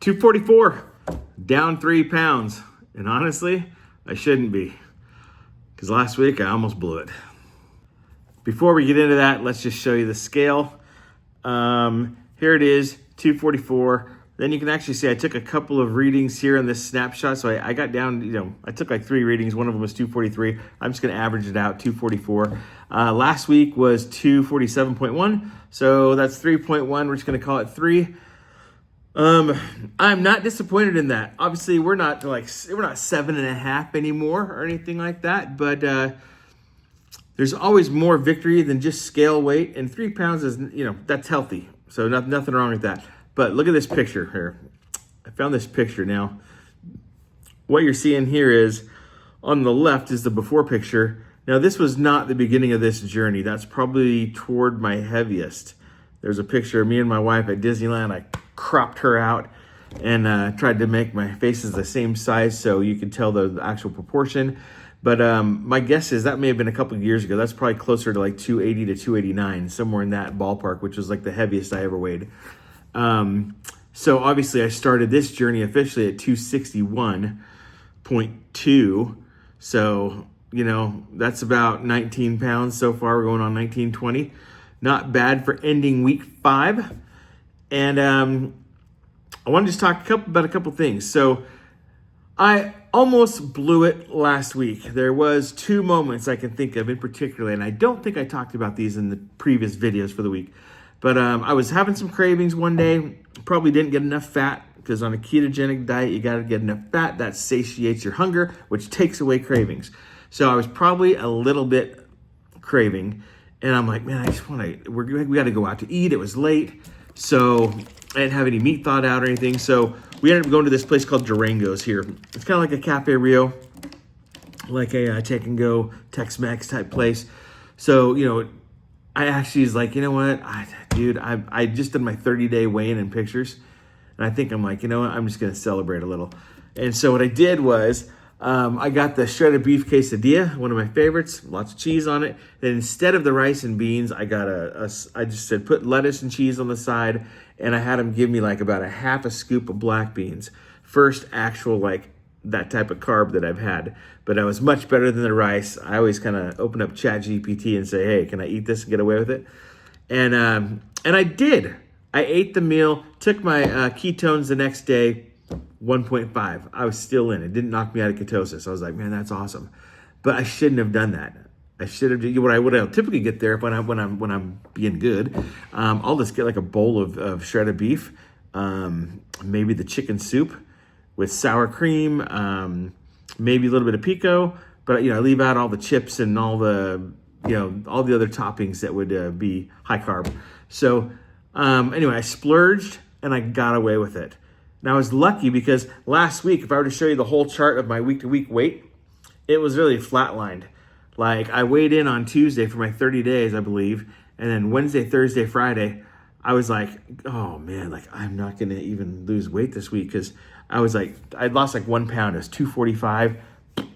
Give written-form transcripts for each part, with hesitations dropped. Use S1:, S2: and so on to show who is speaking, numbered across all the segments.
S1: 244, down 3 pounds. And honestly, I shouldn't be, because last week I almost blew it. Before we get into that, let's just show you the scale. Here it is, 244. Then you can actually see I took a couple of readings here in this snapshot. So I got down, I took like 3 readings. One of them was 243. I'm just gonna average it out, 244. Last week was 247.1. So that's 3.1, we're just gonna call it 3. I'm not disappointed in that. Obviously we're not 7.5 anymore or anything like that, but there's always more victory than just scale weight, and 3 pounds is, that's healthy. So nothing wrong with that. But look at this picture here. I found this picture. Now, what you're seeing here is, on the left is the before picture. Now, this was not the beginning of this journey. That's probably toward my heaviest. There's a picture of me and my wife at Disneyland. I cropped her out and tried to make my faces the same size so you could tell the actual proportion. But my guess is that may have been a couple of years ago. That's probably closer to like 280 to 289, somewhere in that ballpark, which was like the heaviest I ever weighed. So obviously I started this journey officially at 261.2. So, that's about 19 pounds so far. We're going on 1920. Not bad for ending week 5. And I want to just talk about a couple things. So I almost blew it last week. There was 2 moments I can think of in particular, and I don't think I talked about these in the previous videos for the week. But I was having some cravings one day, probably didn't get enough fat, because on a ketogenic diet, you got to get enough fat. That satiates your hunger, which takes away cravings. So I was probably a little bit craving, and I'm like, man, we got to go out to eat. It was late, so I didn't have any meat thawed out or anything. So we ended up going to this place called Durango's here. It's kind of like a Cafe Rio, like a take and go Tex-Mex type place. So, I actually was like, you know what, I just did my 30-day weigh-in and pictures. And I think I'm like, you know what, I'm just going to celebrate a little. And so what I did was I got the shredded beef quesadilla, one of my favorites, lots of cheese on it. Then instead of the rice and beans, I got I just said put lettuce and cheese on the side. And I had them give me like about a half a scoop of black beans. First actual that type of carb that I've had, but it was much better than the rice. I always kind of open up ChatGPT and say, hey, can I eat this and get away with it? And I did. I ate the meal, took my ketones the next day, 1.5. I was still in. It didn't knock me out of ketosis. I was like, man, that's awesome. But I shouldn't have done that. I should have. What I would typically get there when I'm being good, I'll just get like a bowl of shredded beef, maybe the chicken soup with sour cream, maybe a little bit of pico, but I leave out all the chips and all the all the other toppings that would be high carb. So anyway, I splurged and I got away with it. Now I was lucky because last week, if I were to show you the whole chart of my week to week weight, it was really flatlined. Like I weighed in on Tuesday for my 30 days, I believe, and then Wednesday, Thursday, Friday, I was like, oh man, I'm not gonna even lose weight this week, because I was like, I'd lost 1 pound. It was 245,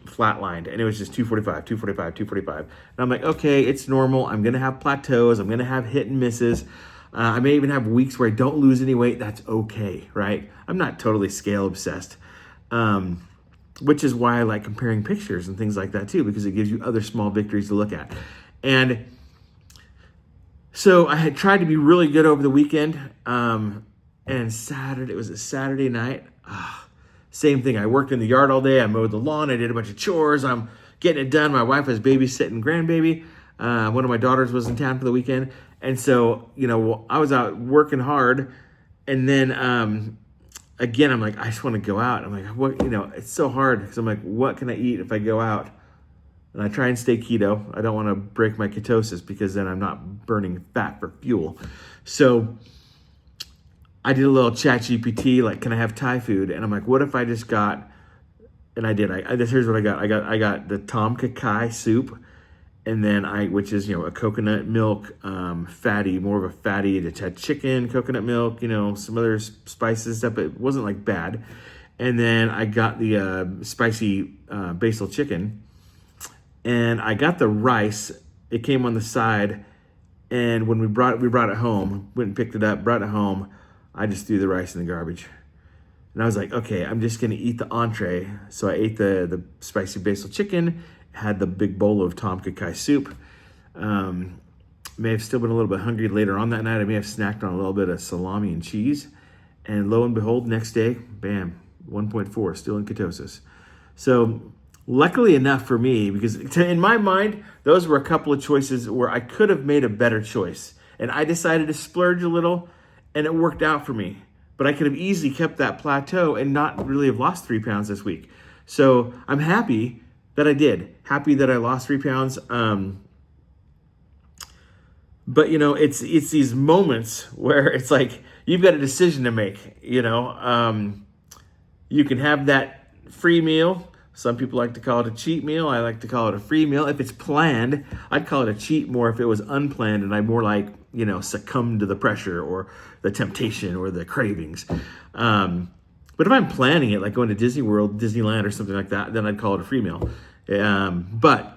S1: flatlined, and it was just 245, 245, 245. And I'm like, okay, it's normal. I'm gonna have plateaus. I'm gonna have hit and misses. I may even have weeks where I don't lose any weight. That's okay, right? I'm not totally scale obsessed, which is why I like comparing pictures and things like that too, because it gives you other small victories to look at. And so I had tried to be really good over the weekend, and it was a Saturday night. Same thing. I worked in the yard all day. I mowed the lawn. I did a bunch of chores. I'm getting it done. My wife was babysitting grandbaby. One of my daughters was in town for the weekend. And so, I was out working hard. And then, again, I'm like, I just want to go out. I'm like, what, it's so hard because I'm like, what can I eat if I go out? And I try and stay keto. I don't want to break my ketosis because then I'm not burning fat for fuel. So I did a little ChatGPT, like, can I have Thai food? And I'm like, what if I just got, and I did. Here's what I got. I got the Tom Kha Kai soup, and then which is a coconut milk, fatty, more of a fatty. It had chicken, coconut milk, some other spices stuff. But it wasn't bad. And then I got the spicy basil chicken, and I got the rice. It came on the side, and when we brought it home, went and picked it up, brought it home. I just threw the rice in the garbage. And I was like, okay, I'm just gonna eat the entree. So I ate the spicy basil chicken, had the big bowl of tom kha kai soup. May have still been a little bit hungry later on that night. I may have snacked on a little bit of salami and cheese. And lo and behold, next day, bam, 1.4, still in ketosis. So luckily enough for me, because in my mind, those were a couple of choices where I could have made a better choice. And I decided to splurge a little, and it worked out for me. But I could have easily kept that plateau and not really have lost 3 pounds this week. So I'm happy that I did. Happy that I lost 3 pounds. But it's these moments where it's like you've got a decision to make. You can have that free meal. Some people like to call it a cheat meal. I like to call it a free meal. If it's planned, I'd call it a cheat more if it was unplanned and I more like, succumb to the pressure or the temptation or the cravings. But if I'm planning it, like going to Disney World, Disneyland or something like that, then I'd call it a free meal. But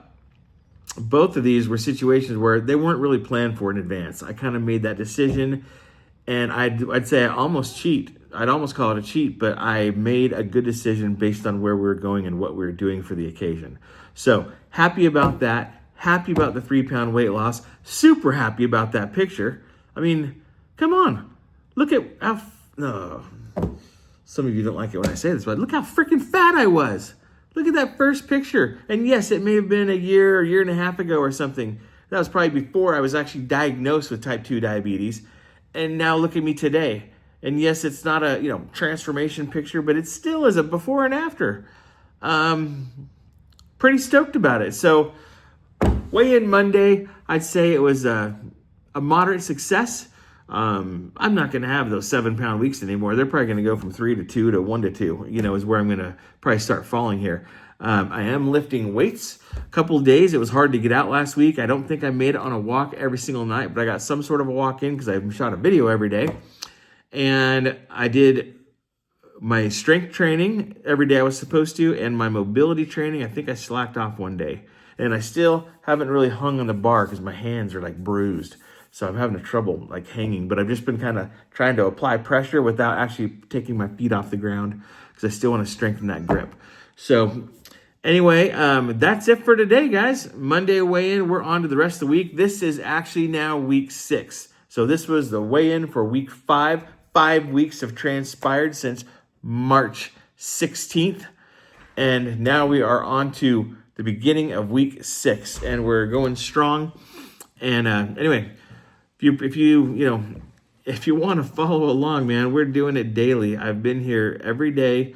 S1: both of these were situations where they weren't really planned for in advance. I kind of made that decision, and I'd say I almost cheat. I'd almost call it a cheat, but I made a good decision based on where we were going and what we were doing for the occasion. So happy about that. Happy about the 3 pound weight loss. Super happy about that picture. I mean, come on. Look at how, some of you don't like it when I say this, but look how freaking fat I was. Look at that first picture. And yes, it may have been a year and a half ago or something. That was probably before I was actually diagnosed with type 2 diabetes. And now look at me today. And yes, it's not a transformation picture, but it still is a before and after. Pretty stoked about it. So weigh-in Monday, I'd say it was a moderate success. I'm not going to have those 7 pound weeks anymore. They're probably going to go from 3 to 2 to 1 to 2, is where I'm going to probably start falling here. I am lifting weights. A couple of days, it was hard to get out last week. I don't think I made it on a walk every single night, but I got some sort of a walk in because I shot a video every day. And I did my strength training every day I was supposed to, and my mobility training, I think I slacked off one day. And I still haven't really hung on the bar because my hands are like bruised. So I'm having trouble like hanging, but I've just been kind of trying to apply pressure without actually taking my feet off the ground because I still want to strengthen that grip. So anyway, that's it for today, guys. Monday weigh-in. We're on to the rest of the week. This is actually now week 6. So this was the weigh-in for week 5. 5 weeks have transpired since March 16th. And now we are on to the beginning of week 6, and we're going strong. And anyway, if you want to follow along, man, we're doing it daily. I've been here every day.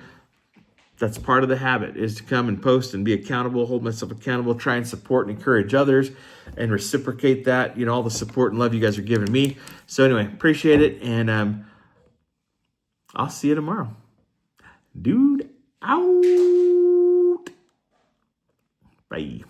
S1: That's part of the habit, is to come and post and be accountable, hold myself accountable, try and support and encourage others and reciprocate that, all the support and love you guys are giving me. So anyway, appreciate it. And I'll see you tomorrow. Dude, out. Bye.